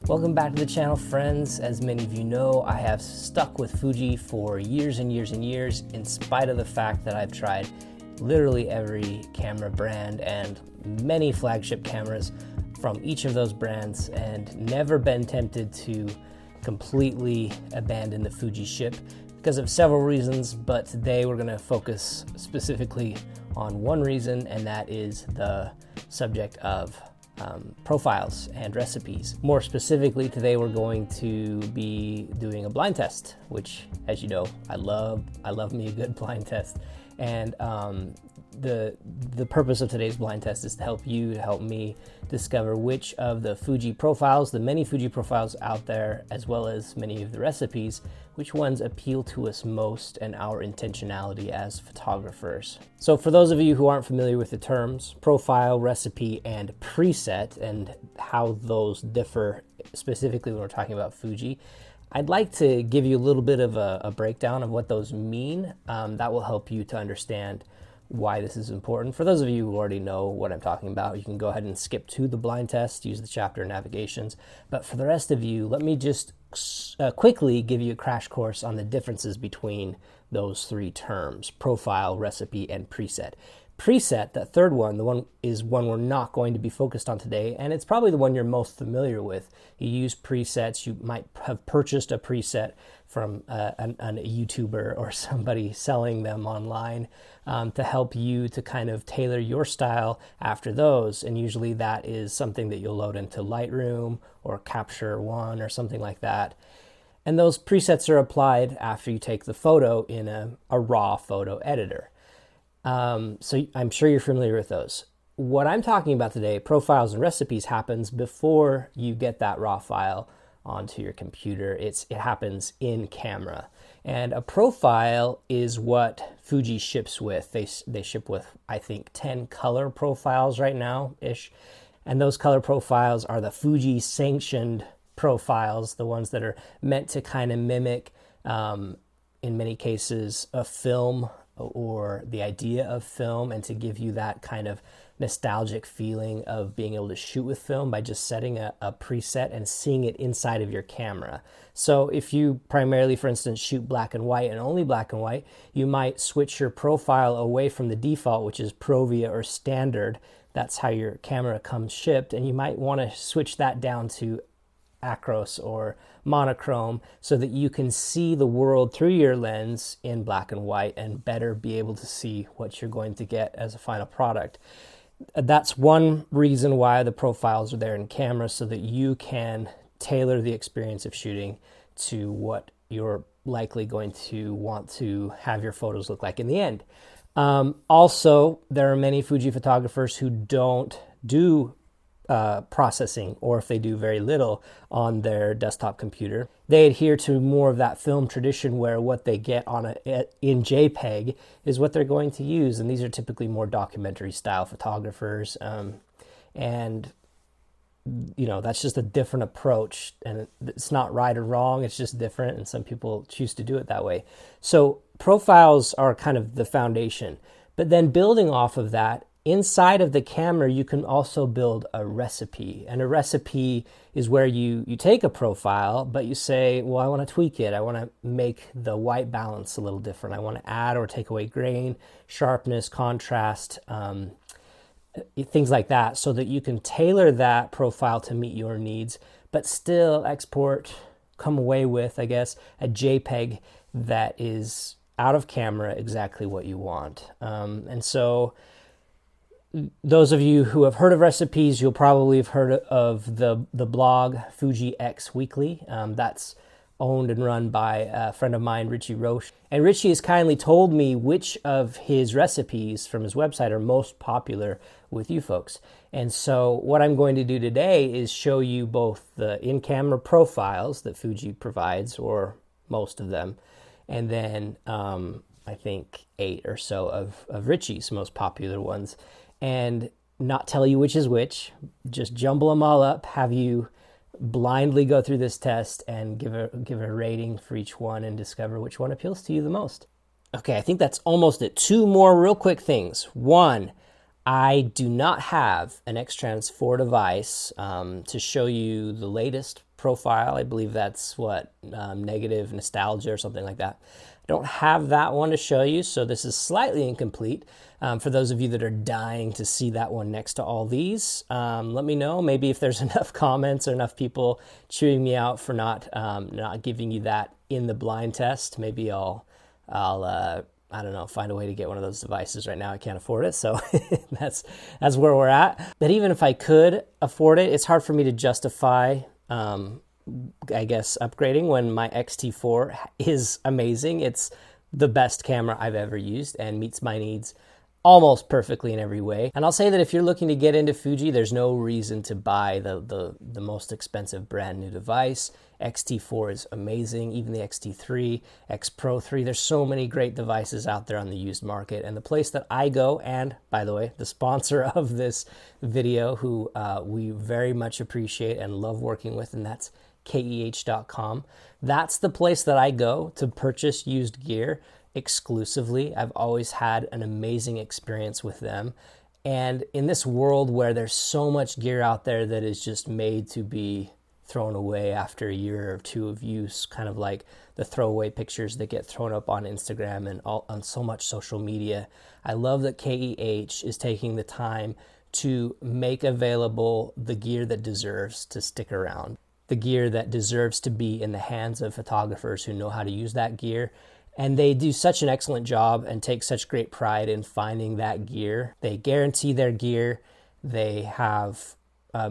Welcome back to the channel, friends. As many of you know, I have stuck with Fuji for years and years and years, in spite of the fact that I've tried literally every camera brand and many flagship cameras from each of those brands and never been tempted to completely abandon the Fuji ship because of several reasons, but today we're going to focus specifically on one reason, and that is the subject of profiles and recipes. More specifically, today we're going to be doing a blind test, which, as you know, I love me a good blind test. And the purpose of today's blind test is to help me discover which of the Fuji profiles, the many Fuji profiles out there, as well as many of the recipes, which ones appeal to us most and our intentionality as photographers. So for those of you who aren't familiar with the terms profile, recipe, and preset, and how those differ specifically when we're talking about Fuji, I'd like to give you a little bit of a breakdown of what those mean. That will help you to understand why this is important. For those of you who already know what I'm talking about, you can go ahead and skip to the blind test, use the chapter navigations. But for the rest of you, let me just quickly give you a crash course on the differences between those three terms: profile, recipe, and preset. Preset, that third one, the one we're not going to be focused on today, and it's probably the one you're most familiar with. You use presets. You might have purchased a preset from a YouTuber or somebody selling them online to help you to kind of tailor your style after those, and usually that is something that you'll load into Lightroom or Capture One or something like that. And those presets are applied after you take the photo in a raw photo editor. So I'm sure you're familiar with those. What I'm talking about today, profiles and recipes, happens before you get that raw file onto your computer. It happens in camera. And a profile is what Fuji ships with. They ship with, I think, 10 color profiles right now-ish. And those color profiles are the Fuji sanctioned profiles, the ones that are meant to kind of mimic, in many cases, a film or the idea of film, and to give you that kind of nostalgic feeling of being able to shoot with film by just setting a preset and seeing it inside of your camera. So if you primarily, for instance, shoot black and white and only black and white, you might switch your profile away from the default, which is Provia or standard. That's how your camera comes shipped, and you might want to switch that down to acros or monochrome so that you can see the world through your lens in black and white and better be able to see what you're going to get as a final product. That's one reason why the profiles are there in camera, so that you can tailor the experience of shooting to what you're likely going to want to have your photos look like in the end. Also, there are many Fuji photographers who don't do processing, or if they do, very little on their desktop computer. They adhere to more of that film tradition where what they get in JPEG is what they're going to use, and these are typically more documentary style photographers, and you know, that's just a different approach, and it's not right or wrong, it's just different, and some people choose to do it that way. So profiles are kind of the foundation, but then building off of that, inside of the camera, you can also build a recipe. And a recipe is where you take a profile, but you say, well, I want to tweak it. I want to make the white balance a little different. I want to add or take away grain, sharpness, contrast, things like that, so that you can tailor that profile to meet your needs, but still come away with, I guess, a JPEG that is out of camera exactly what you want. And so those of you who have heard of recipes, you'll probably have heard of the blog Fuji X Weekly. That's owned and run by a friend of mine, Richie Roche. And Richie has kindly told me which of his recipes from his website are most popular with you folks. And so what I'm going to do today is show you both the in-camera profiles that Fuji provides, or most of them, and then I think 8 or so of Richie's most popular ones, and not tell you which is which, just jumble them all up, have you blindly go through this test and give a rating for each one and discover which one appeals to you the most. Okay, I think that's almost it. 2 more real quick things. 1, I do not have an X-Trans 4 device to show you the latest profile. I believe that's what, negative nostalgia or something like that. I don't have that one to show you, so this is slightly incomplete. For those of you that are dying to see that one next to all these, let me know. Maybe if there's enough comments or enough people chewing me out for not giving you that in the blind test, maybe I'll I don't know, find a way to get one of those devices. Right now I can't afford it, so that's where we're at. But even if I could afford it, it's hard for me to justify, I guess, upgrading when my X-T4 is amazing. It's the best camera I've ever used and meets my needs almost perfectly in every way. And I'll say that if you're looking to get into Fuji, there's no reason to buy the most expensive brand new device. X-T4 is amazing, even the X-T3, X Pro 3. There's so many great devices out there on the used market. And the place that I go, and by the way, the sponsor of this video, who we very much appreciate and love working with, and that's KEH.com. That's the place that I go to purchase used gear exclusively. I've always had an amazing experience with them. And in this world where there's so much gear out there that is just made to be thrown away after a year or two of use, kind of like the throwaway pictures that get thrown up on Instagram and on so much social media, I love that KEH is taking the time to make available the gear that deserves to stick around, the gear that deserves to be in the hands of photographers who know how to use that gear. And they do such an excellent job and take such great pride in finding that gear. They guarantee their gear. They have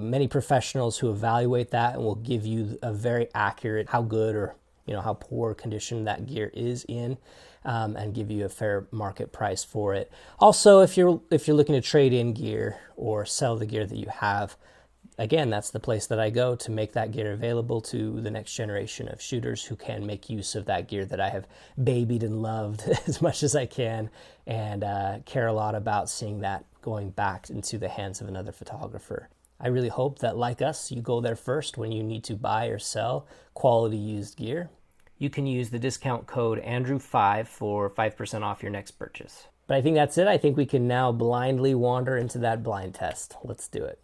many professionals who evaluate that and will give you a very accurate how good or how poor condition that gear is in, and give you a fair market price for it. Also, if you're looking to trade in gear or sell the gear that you have, again, that's the place that I go to make that gear available to the next generation of shooters who can make use of that gear that I have babied and loved as much as I can, and care a lot about seeing that going back into the hands of another photographer. I really hope that, like us, you go there first when you need to buy or sell quality used gear. You can use the discount code Andrew5 for 5% off your next purchase. But I think that's it. I think we can now blindly wander into that blind test. Let's do it.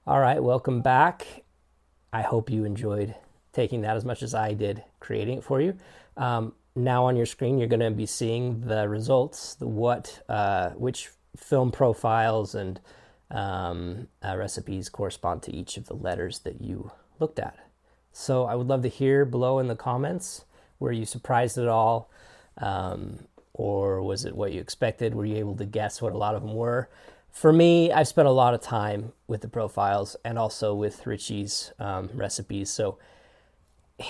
All right, welcome back. I hope you enjoyed taking that as much as I did creating it for you. Now on your screen, you're going to be seeing the results, which film profiles and recipes correspond to each of the letters that you looked at. So I would love to hear below in the comments, were you surprised at all? Or was it what you expected? Were you able to guess what a lot of them were? For me, I've spent a lot of time with the profiles and also with Richie's recipes. So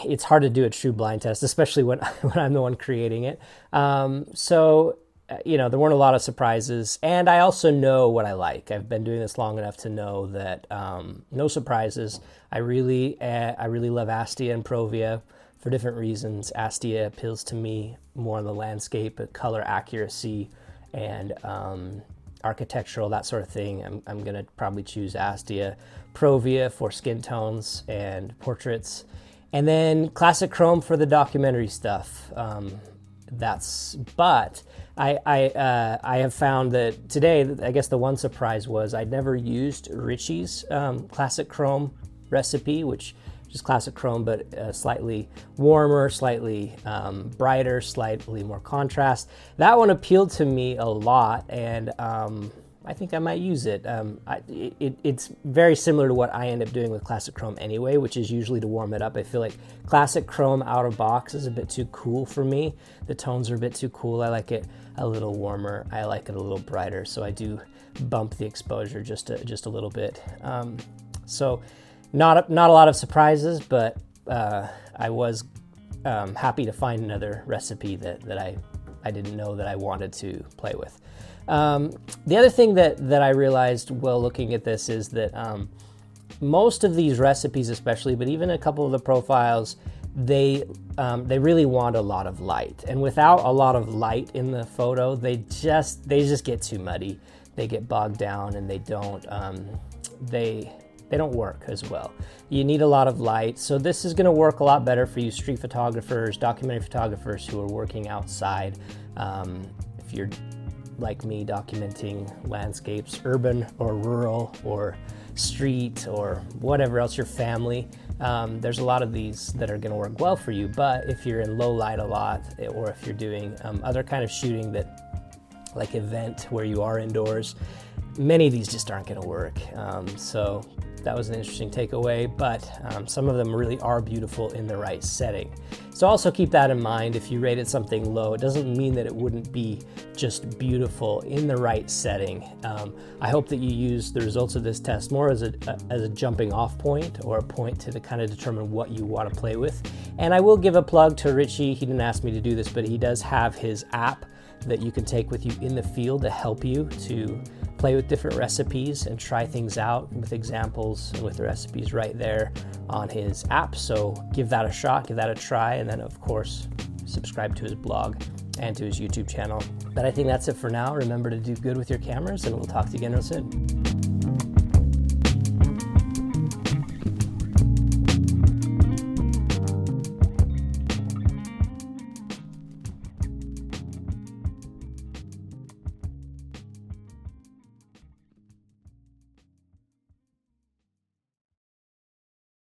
it's hard to do a true blind test, especially when I'm the one creating it. There weren't a lot of surprises. And I also know what I like. I've been doing this long enough to know that no surprises. I really love Astia and Provia for different reasons. Astia appeals to me more on the landscape, color accuracy, and architectural, that sort of thing. I'm going to probably choose Astia. Provia for skin tones and portraits. And then Classic Chrome for the documentary stuff. But I have found that today, I guess the one surprise was I'd never used Richie's Classic Chrome recipe, which is Classic Chrome, but slightly warmer, slightly brighter, slightly more contrast. That one appealed to me a lot, and I think I might use it. It's very similar to what I end up doing with Classic Chrome anyway, which is usually to warm it up. I feel like Classic Chrome out of box is a bit too cool for me. The tones are a bit too cool. I like it a little warmer. I like it a little brighter, so I do bump the exposure just a little bit. Not a lot of surprises, but I was happy to find another recipe that I didn't know that I wanted to play with. The other thing that I realized while looking at this is that most of these recipes especially, but even a couple of the profiles, they really want a lot of light. And without a lot of light in the photo, they just get too muddy. They get bogged down, and they don't work as well. You need a lot of light. So this is gonna work a lot better for you street photographers, documentary photographers who are working outside. If you're like me, documenting landscapes, urban or rural or street or whatever else, your family, there's a lot of these that are gonna work well for you. But if you're in low light a lot, or if you're doing other kind of shooting that, like event where you are indoors, many of these just aren't gonna work. So that was an interesting takeaway, but some of them really are beautiful in the right setting. So also keep that in mind. If you rated something low, it doesn't mean that it wouldn't be just beautiful in the right setting. I hope that you use the results of this test more as a jumping off point, or a point to kind of determine what you want to play with. And I will give a plug to Richie. He didn't ask me to do this, but he does have his app that you can take with you in the field to help you to play with different recipes and try things out with examples and with the recipes right there on his app. So give that a shot, give that a try, and then of course subscribe to his blog and to his YouTube channel. But I think that's it for now. Remember to do good with your cameras, and we'll talk to you again real soon.